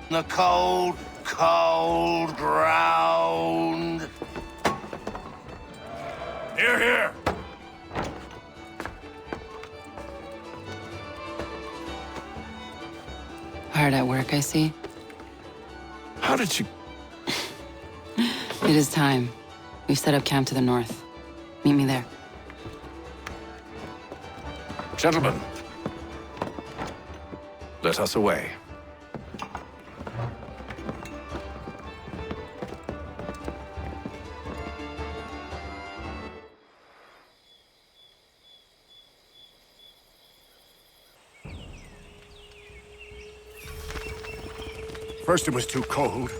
The cold, cold ground. Here, here! Hard at work, I see. How did you... It is time. We've set up camp to the north. Meet me there. Gentlemen, let us away. First it was too cold,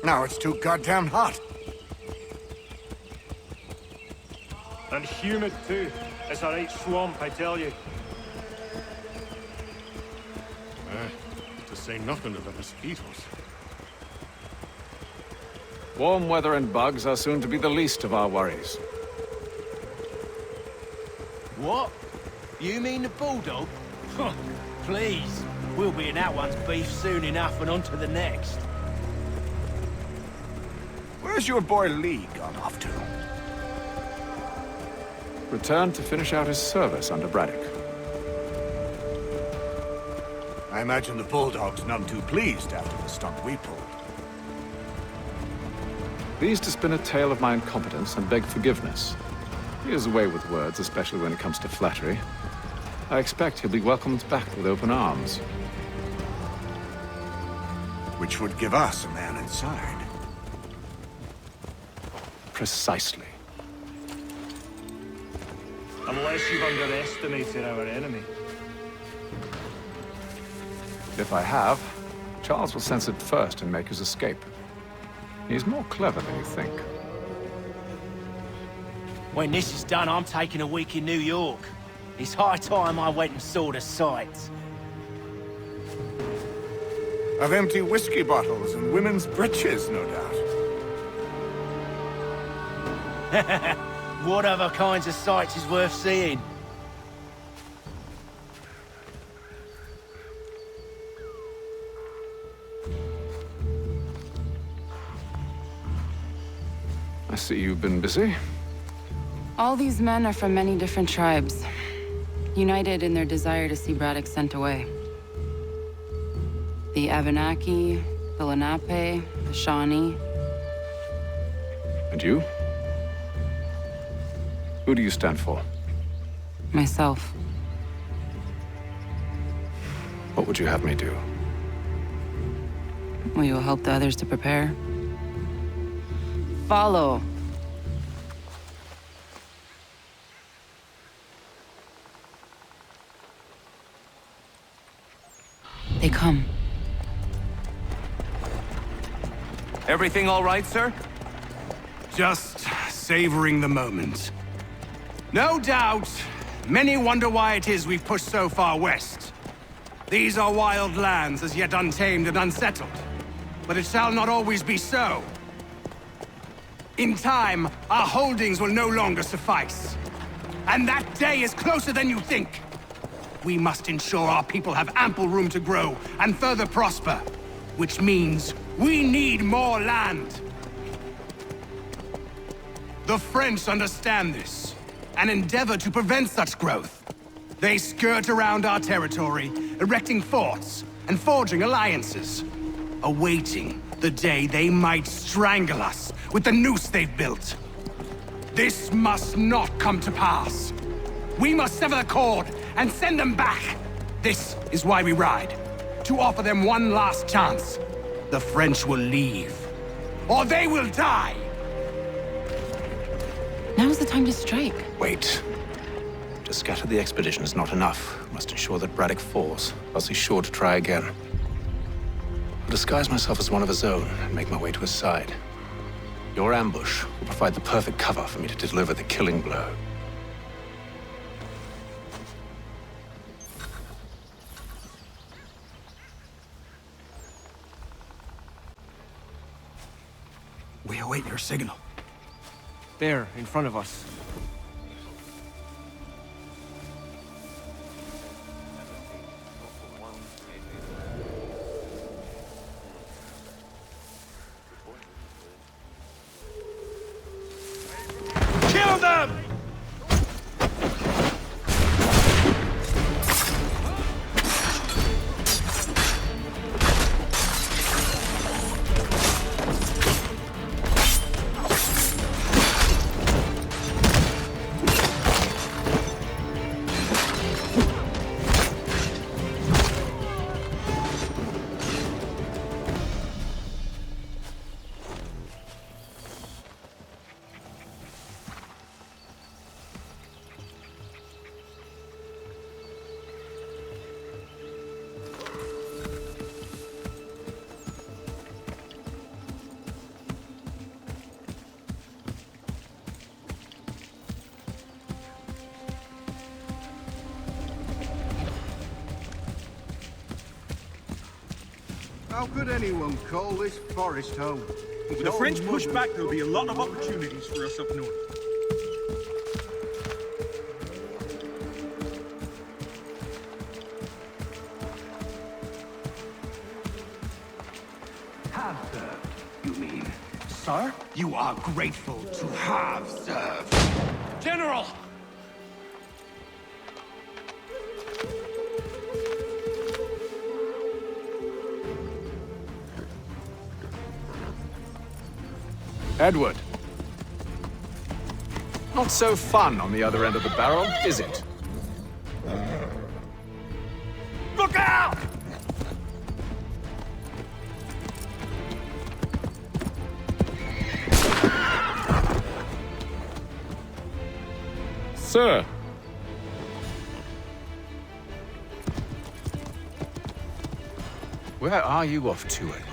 now it's too goddamn hot. And humid too. It's a right swamp, I tell you. To say nothing of the mosquitoes. Warm weather and bugs are soon to be the least of our worries. What? You mean the bulldog? Please. We'll be in that one's beef soon enough and on to the next. Where's your boy Lee gone off to? Returned to finish out his service under Braddock. I imagine the Bulldog's none too pleased after the stunt we pulled. Pleased to spin a tale of my incompetence and beg forgiveness. He is away with words, especially when it comes to flattery. I expect he'll be welcomed back with open arms. Which would give us a man inside. Precisely. Unless you've underestimated our enemy. If I have, Charles will sense it first and make his escape. He's more clever than you think. When this is done, I'm taking a week in New York. It's high time I went and saw the sights. Of empty whiskey bottles and women's breeches, no doubt. What other kinds of sights is worth seeing? I see you've been busy. All these men are from many different tribes, united in their desire to see Braddock sent away. The Abenaki, the Lenape, the Shawnee. And you? Who do you stand for? Myself. What would you have me do? Will you help the others to prepare? Follow. They come. Everything all right, sir? Just savoring the moment. No doubt, many wonder why it is we've pushed so far west. These are wild lands, as yet untamed and unsettled. But it shall not always be so. In time, our holdings will no longer suffice. And that day is closer than you think. We must ensure our people have ample room to grow and further prosper. Which means we need more land. The French understand this, and endeavor to prevent such growth. They skirt around our territory, erecting forts and forging alliances, awaiting the day they might strangle us with the noose they've built. This must not come to pass. We must sever the cord and send them back. This is why we ride, to offer them one last chance. The French will leave, or they will die. Now's the time to strike. Wait. To scatter the expedition is not enough. We must ensure that Braddock falls, else he's sure to try again. I'll disguise myself as one of his own and make my way to his side. Your ambush will provide the perfect cover for me to deliver the killing blow. We await your signal. There, in front of us. How could anyone call this forest home? With the French push back, there'll be a lot of opportunities for us up north. Have served, you mean? Sir? You are grateful to have served. General! Edward. Not so fun on the other end of the barrel, is it? Look out! Sir. Where are you off to, Edward?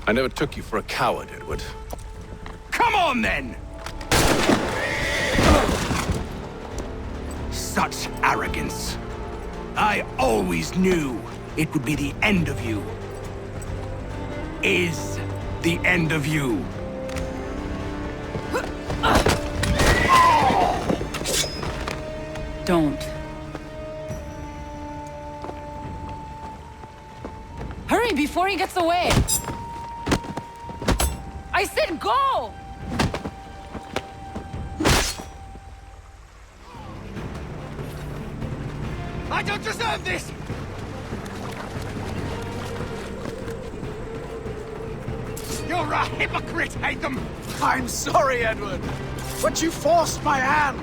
I never took you for a coward, Edward. Come on, then! Such arrogance. I always knew it would be the end of you. Is the end of you. Don't. Hurry before he gets away! I said go! I don't deserve this! You're a hypocrite, Hatham! I'm sorry, Edward, but you forced my hand.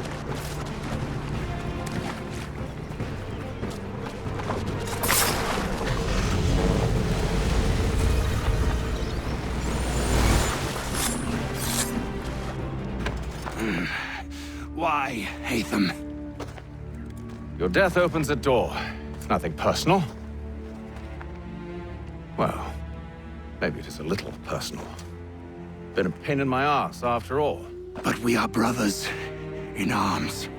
Why, Hatham? Your death opens a door, if nothing personal. Well, maybe it is a little personal. Been a pain in my ass, after all. But we are brothers in arms.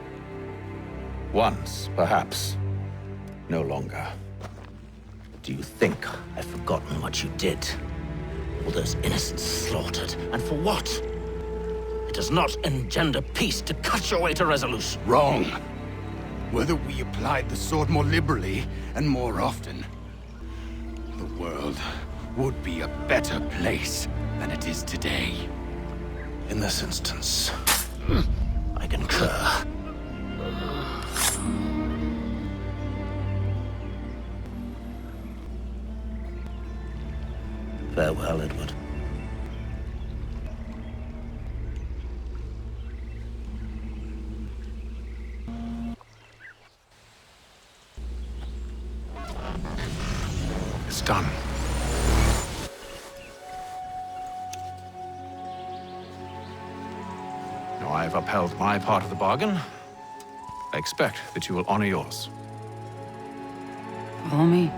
Once, perhaps. No longer. Do you think I've forgotten what you did? All those innocents slaughtered, and for what? It does not engender peace to cut your way to resolution. Wrong. Whether we applied the sword more liberally and more often, the world would be a better place than it is today. In this instance, I concur. Farewell, Edward. it's done. Now I have upheld my part of the bargain. I expect that you will honor yours. Follow me.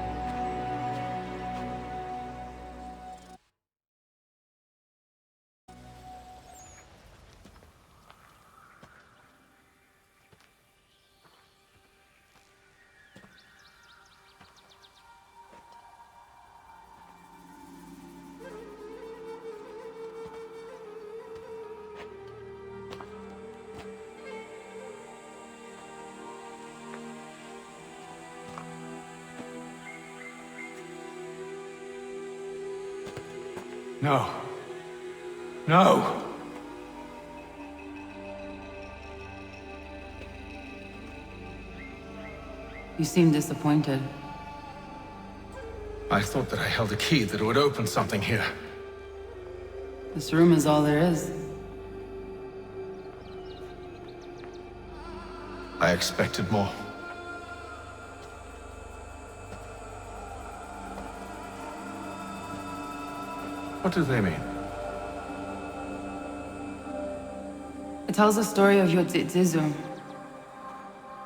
No. No! You seem disappointed. I thought that I held a key that would open something here. This room is all there is. I expected more. What do they mean? It tells the story of Yotzitzizu,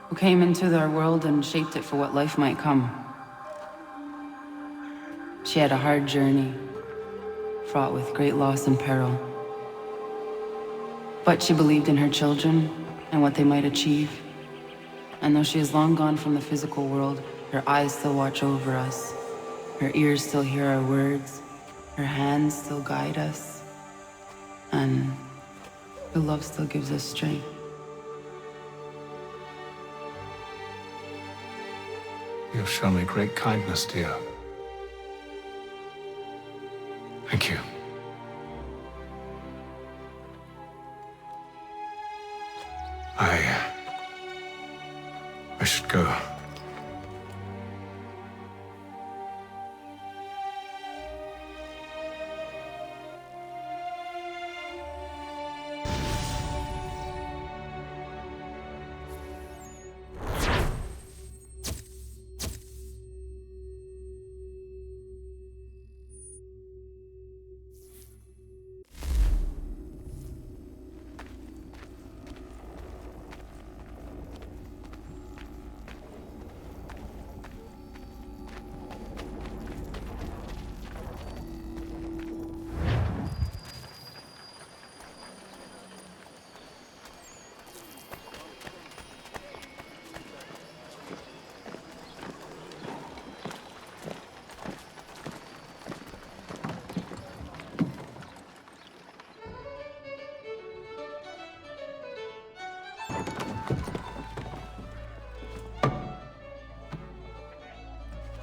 who came into their world and shaped it for what life might come. She had a hard journey, fraught with great loss and peril. But she believed in her children and what they might achieve. And though she is long gone from the physical world, her eyes still watch over us. Her ears still hear our words. Her hands still guide us. And her love still gives us strength. You've shown me great kindness, dear. Thank you. I should go.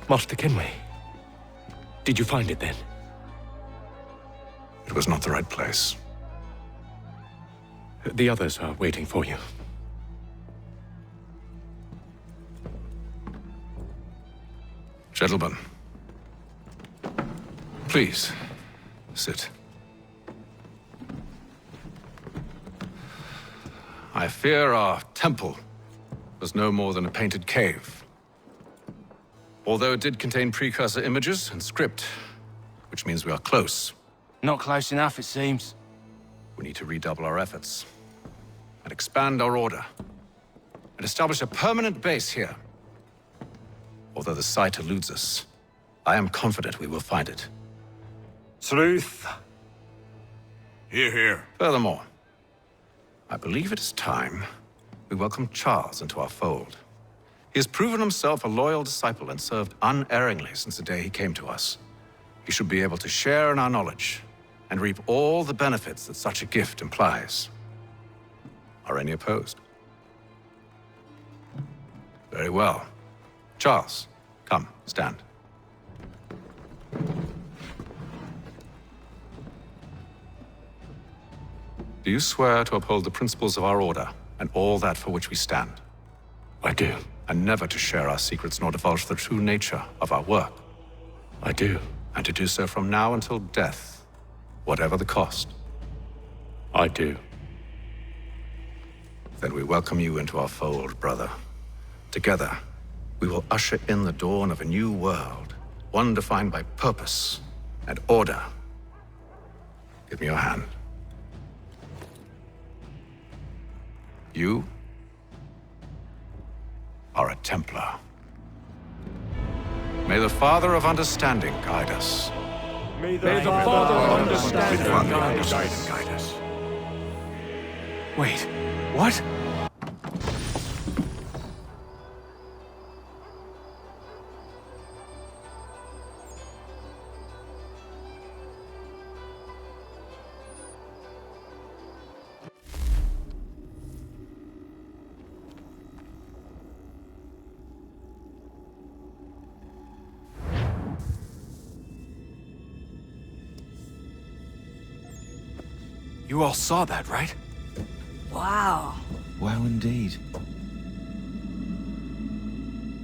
Master Kenway, did you find it then? It was not the right place. The others are waiting for you. Gentlemen, please, sit. I fear our temple was no more than a painted cave. Although it did contain precursor images and script, which means we are close. Not close enough, it seems. We need to redouble our efforts and expand our order and establish a permanent base here. Although the site eludes us, I am confident we will find it. Truth. Hear, hear. Furthermore, I believe it is time we welcome Charles into our fold. He has proven himself a loyal disciple and served unerringly since the day he came to us. He should be able to share in our knowledge and reap all the benefits that such a gift implies. Are any opposed? Very well. Charles, come, stand. Do you swear to uphold the principles of our order and all that for which we stand? I do. And never to share our secrets nor divulge the true nature of our work? I do. And to do so from now until death, whatever the cost? I do. Then we welcome you into our fold, brother. Together, we will usher in the dawn of a new world, one defined by purpose and order. Give me your hand. You are a Templar. May the Father of Understanding guide us. May the Father of Understanding Guide us. Wait, what? You all saw that, right? Wow. Wow, indeed.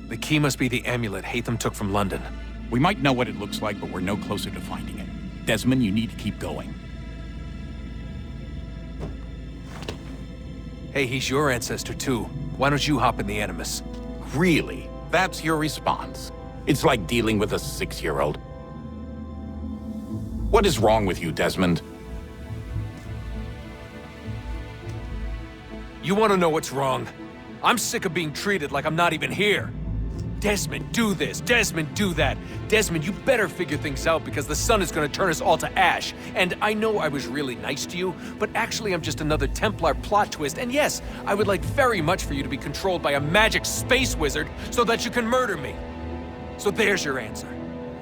The key must be the amulet Hatham took from London. We might know what it looks like, but we're no closer to finding it. Desmond, you need to keep going. Hey, he's your ancestor too. Why don't you hop in the Animus? Really? That's your response? It's like dealing with a 6-year-old. What is wrong with you, Desmond? You want to know what's wrong? I'm sick of being treated like I'm not even here. Desmond, do this. Desmond, do that. Desmond, you better figure things out because the sun is going to turn us all to ash. And I know I was really nice to you, but actually I'm just another Templar plot twist. And yes, I would like very much for you to be controlled by a magic space wizard so that you can murder me. So there's your answer.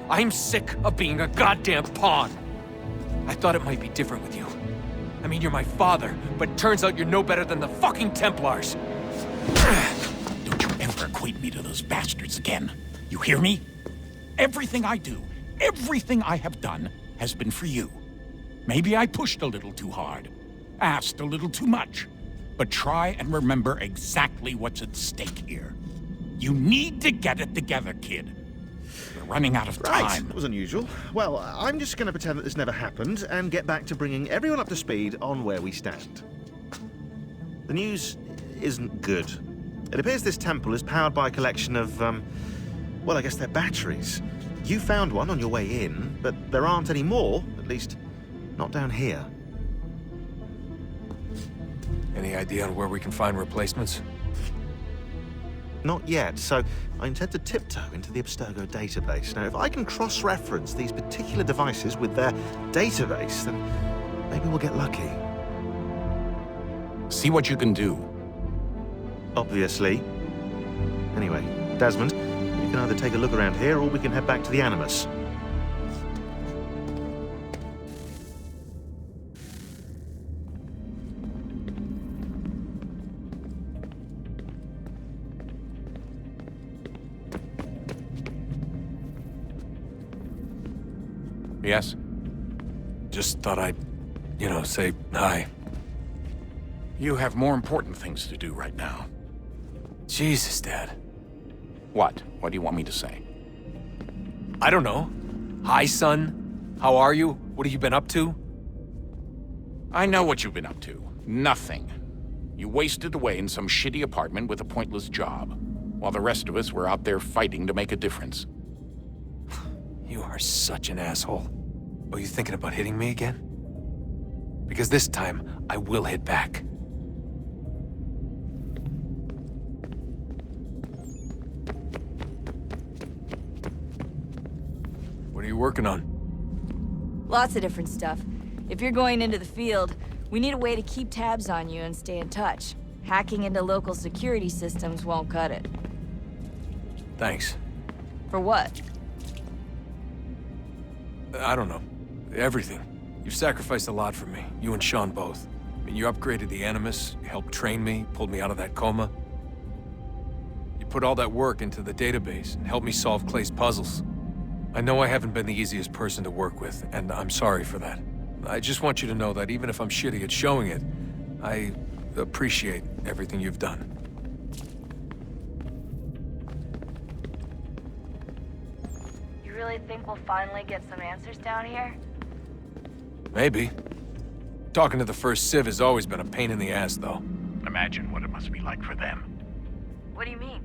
I'm sick of being a goddamn pawn. I thought it might be different with you. I mean, you're my father, but turns out you're no better than the fucking Templars. Don't you ever equate me to those bastards again. You hear me? Everything I do, everything I have done, has been for you. Maybe I pushed a little too hard, asked a little too much, but try and remember exactly what's at stake here. You need to get it together, kid. We're running out of time. Right, that was unusual. Well, I'm just going to pretend that this never happened and get back to bringing everyone up to speed on where we stand. The news isn't good. It appears this temple is powered by a collection of, well, I guess they're batteries. You found one on your way in, but there aren't any more, at least not down here. Any idea on where we can find replacements? Not yet, so I intend to tiptoe into the Abstergo database. Now, if I can cross-reference these particular devices with their database, then maybe we'll get lucky. See what you can do. Obviously. Anyway, Desmond, you can either take a look around here or we can head back to the Animus. Yes? Just thought I'd, say hi. You have more important things to do right now. Jesus, Dad. What? What do you want me to say? I don't know. Hi, son. How are you? What have you been up to? I know what you've been up to. Nothing. You wasted away in some shitty apartment with a pointless job, while the rest of us were out there fighting to make a difference. You are such an asshole. Are you thinking about hitting me again? Because this time, I will hit back. What are you working on? Lots of different stuff. If you're going into the field, we need a way to keep tabs on you and stay in touch. Hacking into local security systems won't cut it. Thanks. For what? I don't know. Everything. You've sacrificed a lot for me, you and Sean both. I mean, you upgraded the Animus, you helped train me, pulled me out of that coma. You put all that work into the database and helped me solve Clay's puzzles. I know I haven't been the easiest person to work with, and I'm sorry for that. I just want you to know that even if I'm shitty at showing it, I appreciate everything you've done. You really think we'll finally get some answers down here? Maybe. Talking to the first Civ has always been a pain in the ass, though. Imagine what it must be like for them. What do you mean?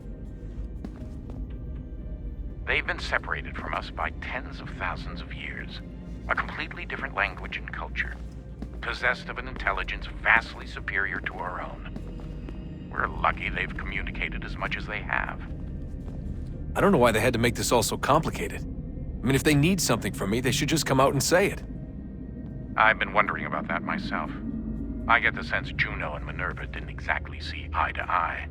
They've been separated from us by tens of thousands of years. A completely different language and culture. Possessed of an intelligence vastly superior to our own. We're lucky they've communicated as much as they have. I don't know why they had to make this all so complicated. I mean, if they need something from me, they should just come out and say it. I've been wondering about that myself. I get the sense Juno and Minerva didn't exactly see eye to eye.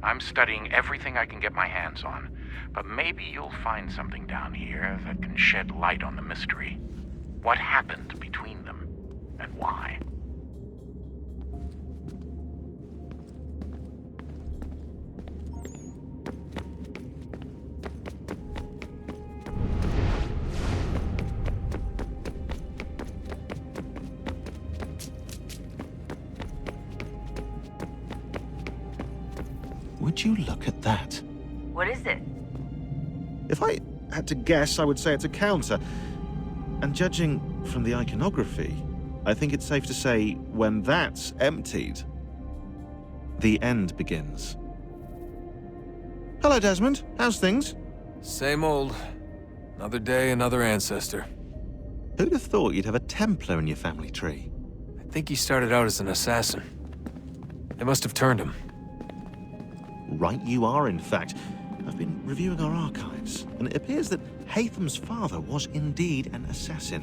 I'm studying everything I can get my hands on, but maybe you'll find something down here that can shed light on the mystery. What happened between them, and why? Would you look at that? What is it? If I had to guess, I would say it's a counter. And judging from the iconography, I think it's safe to say when that's emptied, the end begins. Hello, Desmond. How's things? Same old. Another day, another ancestor. Who'd have thought you'd have a Templar in your family tree? I think he started out as an assassin. They must have turned him. Right you are, in fact. I've been reviewing our archives, and it appears that Haytham's father was indeed an assassin,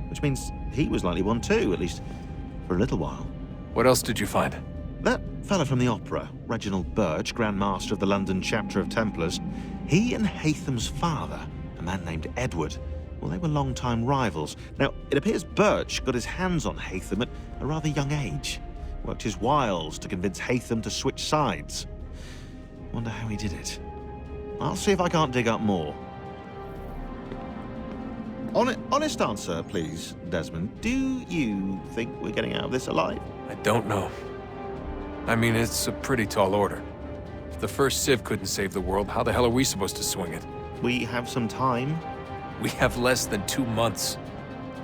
which means he was likely one too, at least for a little while. What else did you find? That fella from the opera, Reginald Birch, Grand Master of the London chapter of Templars, he and Haytham's father, a man named Edward, well, they were long-time rivals. Now, it appears Birch got his hands on Haytham at a rather young age, worked his wiles to convince Haytham to switch sides. Wonder how he did it. I'll see if I can't dig up more. Honest answer, please, Desmond. Do you think we're getting out of this alive? I don't know. I mean, it's a pretty tall order. If the first Civ couldn't save the world, how the hell are we supposed to swing it? We have some time. We have less than 2 months.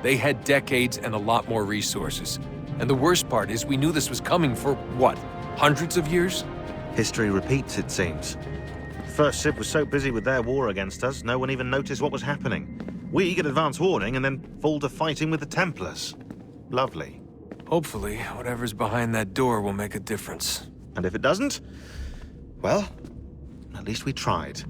They had decades and a lot more resources. And the worst part is we knew this was coming for, what, hundreds of years? History repeats, it seems. First Civ was so busy with their war against us, no one even noticed what was happening. We get advance warning and then fall to fighting with the Templars. Lovely. Hopefully, whatever's behind that door will make a difference. And if it doesn't, well, at least we tried.